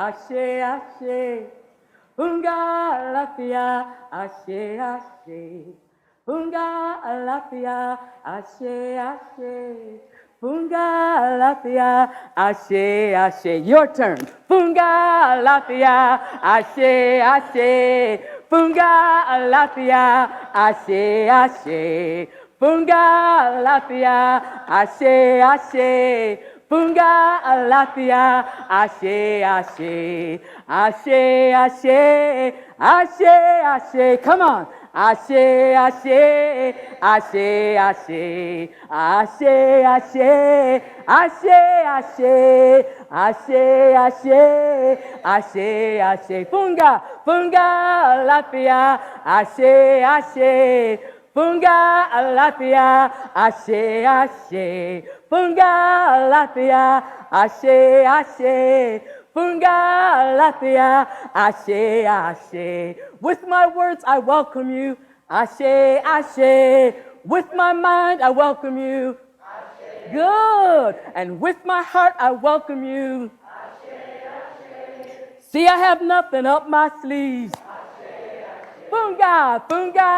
ashe, ashe. Funga alafia, ashe, ashe. Funga alafia, ashe, ashe. Funga alafia, ashe, ashe. Your turn. Funga alafia, ashe, ashe. Funga alafia, ashe, ashe. Funga alafia, ashe, ashe. Funga alafia, ashe, ashe. Ashe, ashe. Ashe, ashe. Come on. Ashe, ashe. Ashe, ashe. Ashe, ashe. Ashe, ashe. Ashe, ashe. Ashe, ashe. Funga, funga alafia. Ashe, ashe. Funga alafia. Ashe, ashe. Funga alafia. Ashe, ashe. Funga alafia. Ashe, ashe. With my words, I welcome you. Ashe, ashe. With my mind, I welcome you. Ashe. Good. And with my heart, I welcome you. Ashe, ashe. See, I have nothing up my sleeves. Ashe, ashe. Funga, funga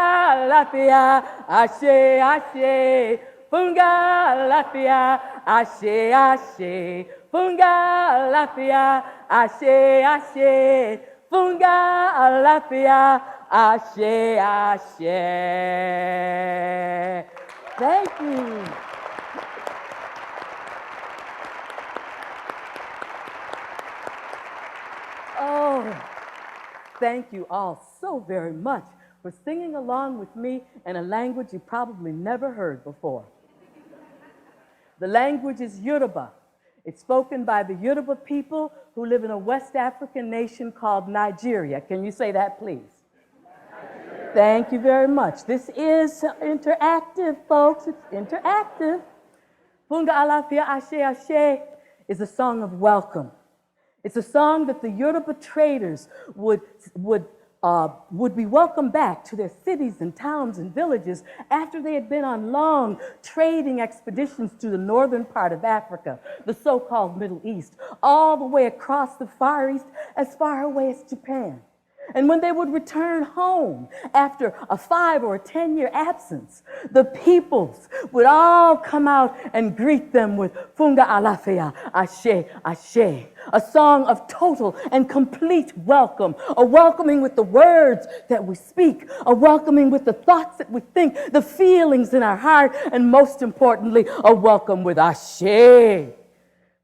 alafia. Ashe, ashe. Funga alafia. Ashe, ashe. Funga alafia. Ashe, ashe. Funga alafia. Ashe, ashe. Thank you. Oh, thank you all so very much for singing along with me in a language you probably never heard before. The language is Yoruba. It's spoken by the Yoruba people who live in a West African nation called Nigeria. Can you say that, please? Nigeria. Thank you very much. This is interactive, folks. It's interactive. Funga alafia ashe ashe is a song of welcome. It's a song that the Yoruba traders would be welcomed back to their cities and towns and villages after they had been on long trading expeditions to the northern part of Africa, the so-called Middle East, all the way across the Far East, as far away as Japan. And when they would return home after a 5 or 10-year absence, the peoples would all come out and greet them with Funga alafia, ashe, ashe, a song of total and complete welcome, a welcoming with the words that we speak, a welcoming with the thoughts that we think, the feelings in our heart, and most importantly, a welcome with ashe, the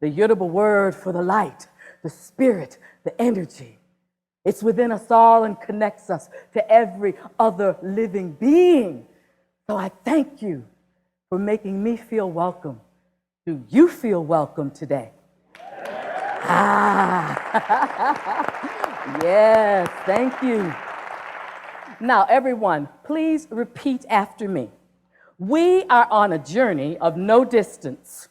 Yoruba word for the light, the spirit, the energy. It's within us all and connects us to every other living being. So I thank you for making me feel welcome. Do you feel welcome today? Yes, thank you. Now, everyone, please repeat after me. We are on a journey of no distance.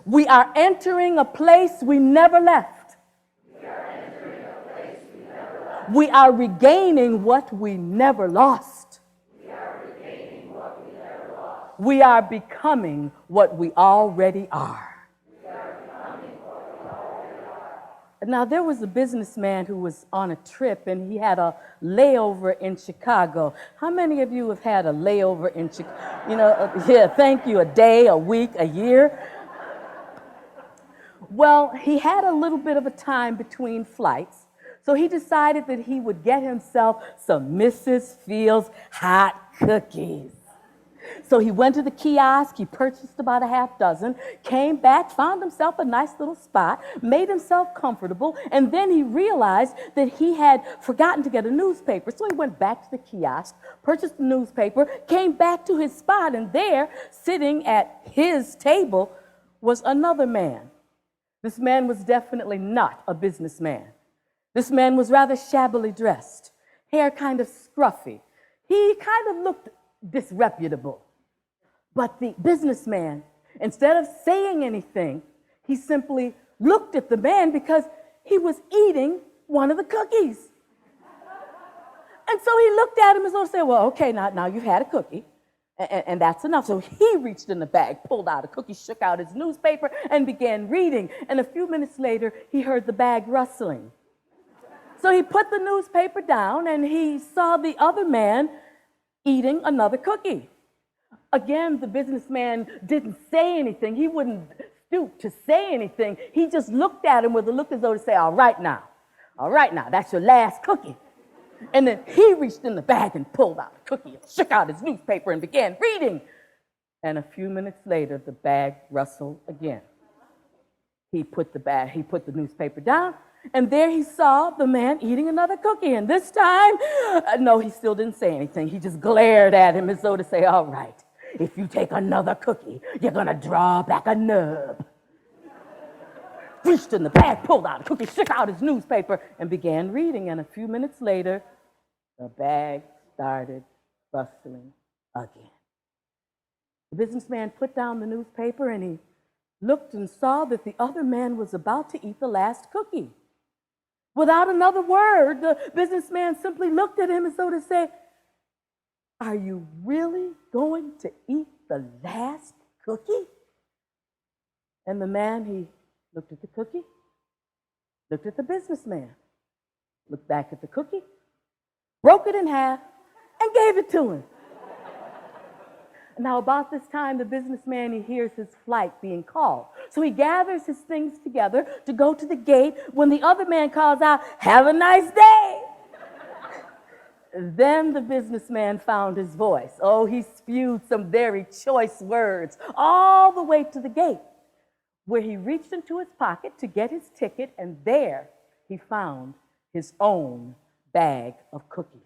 We are entering a place we never left. We are regaining what we never lost. We are becoming what we already are. Now, there was a businessman who was on a trip, and he had a layover in Chicago. How many of you have had a layover in Chicago? You know, yeah, thank you, a day, a week, a year. Well, he had a little bit of a time between flights, so he decided that he would get himself some Mrs. Fields hot cookies. So he went to the kiosk, he purchased about a half dozen, came back, found himself a nice little spot, made himself comfortable, and then he realized that he had forgotten to get a newspaper. So he went back to the kiosk, purchased the newspaper, came back to his spot, and there, sitting at his table, was another man. This man was definitely not a businessman. This man was rather shabbily dressed, hair kind of scruffy. He kind of looked disreputable. But the businessman, instead of saying anything, he simply looked at the man because he was eating one of the cookies. And so he looked at him as though to say, well, okay, now you've had a cookie. And that's enough. So he reached in the bag, pulled out a cookie, shook out his newspaper, and began reading. And a few minutes later, he heard the bag rustling. So he put the newspaper down, and he saw the other man eating another cookie. Again, the businessman didn't say anything. He wouldn't stoop to say anything. He just looked at him with a look as though to say, all right now, that's your last cookie. And then he reached in the bag and pulled out a cookie and shook out his newspaper and began reading. And a few minutes later, the bag rustled again. He put the newspaper down, and there he saw the man eating another cookie. And this time, no, he still didn't say anything. He just glared at him as though to say, all right, if you take another cookie, you're going to draw back a nub. Reached in the bag, pulled out a cookie, shook out his newspaper, and began reading. And a few minutes later, the bag started rustling again. The businessman put down the newspaper, and he looked and saw that the other man was about to eat the last cookie. Without another word, the businessman simply looked at him as though to say, are you really going to eat the last cookie? And the man, he looked at the cookie, looked at the businessman, looked back at the cookie, broke it in half, and gave it to him. Now, about this time, the businessman, he hears his flight being called. So he gathers his things together to go to the gate when the other man calls out, have a nice day. Then the businessman found his voice. Oh, he spewed some very choice words all the way to the gate, where he reached into his pocket to get his ticket, and there he found his own bag of cookies.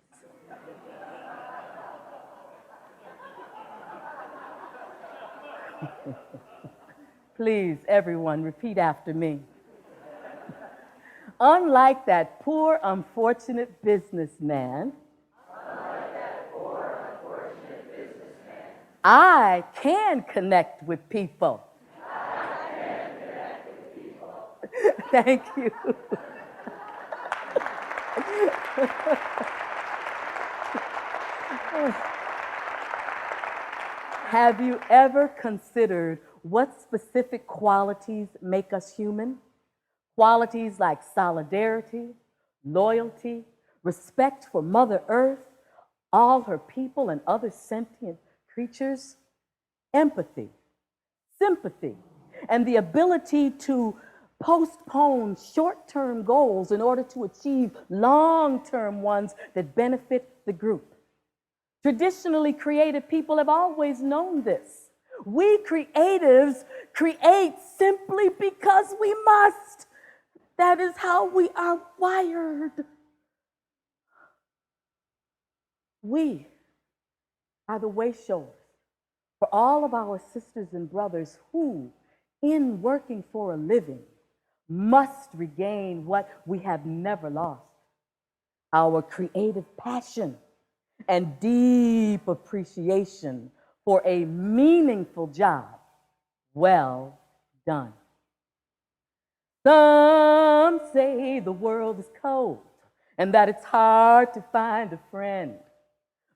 Please, everyone, repeat after me. Unlike that poor, unfortunate businessman, I can connect with people. Thank you. Have you ever considered what specific qualities make us human? Qualities like solidarity, loyalty, respect for Mother Earth, all her people and other sentient creatures, empathy, sympathy, and the ability to postpone short-term goals in order to achieve long-term ones that benefit the group. Traditionally, creative people have always known this. We creatives create simply because we must. That is how we are wired. We are the way showers for all of our sisters and brothers who, in working for a living, must regain what we have never lost: our creative passion and deep appreciation for a meaningful job well done. Some say the world is cold and that it's hard to find a friend.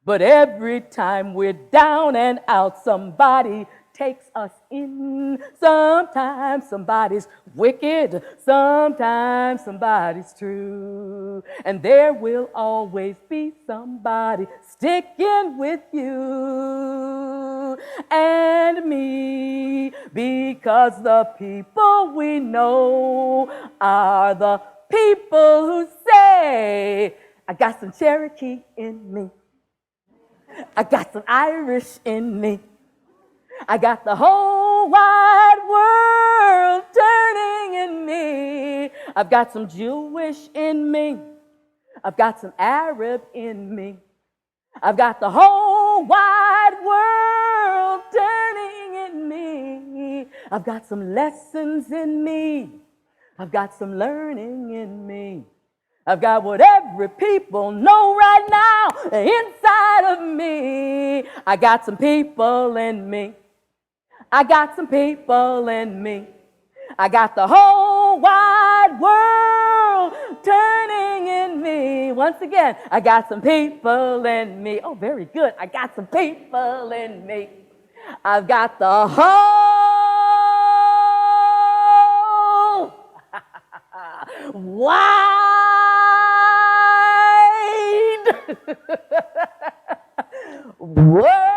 But every time we're down and out, somebody takes us in. Sometimes somebody's wicked, sometimes somebody's true. And there will always be somebody sticking with you and me, because the people we know are the people who say, I got some Cherokee in me, I got some Irish in me, I got the whole wide world turning in me. I've got some Jewish in me, I've got some Arab in me, I've got the whole wide world turning in me. I've got some lessons in me, I've got some learning in me, I've got what every people know right now inside of me. I got some people in me, I got some people in me, I got the whole wide world turning in me. Once again, I got some people in me. Oh, very good. I got some people in me. I've got the whole wide world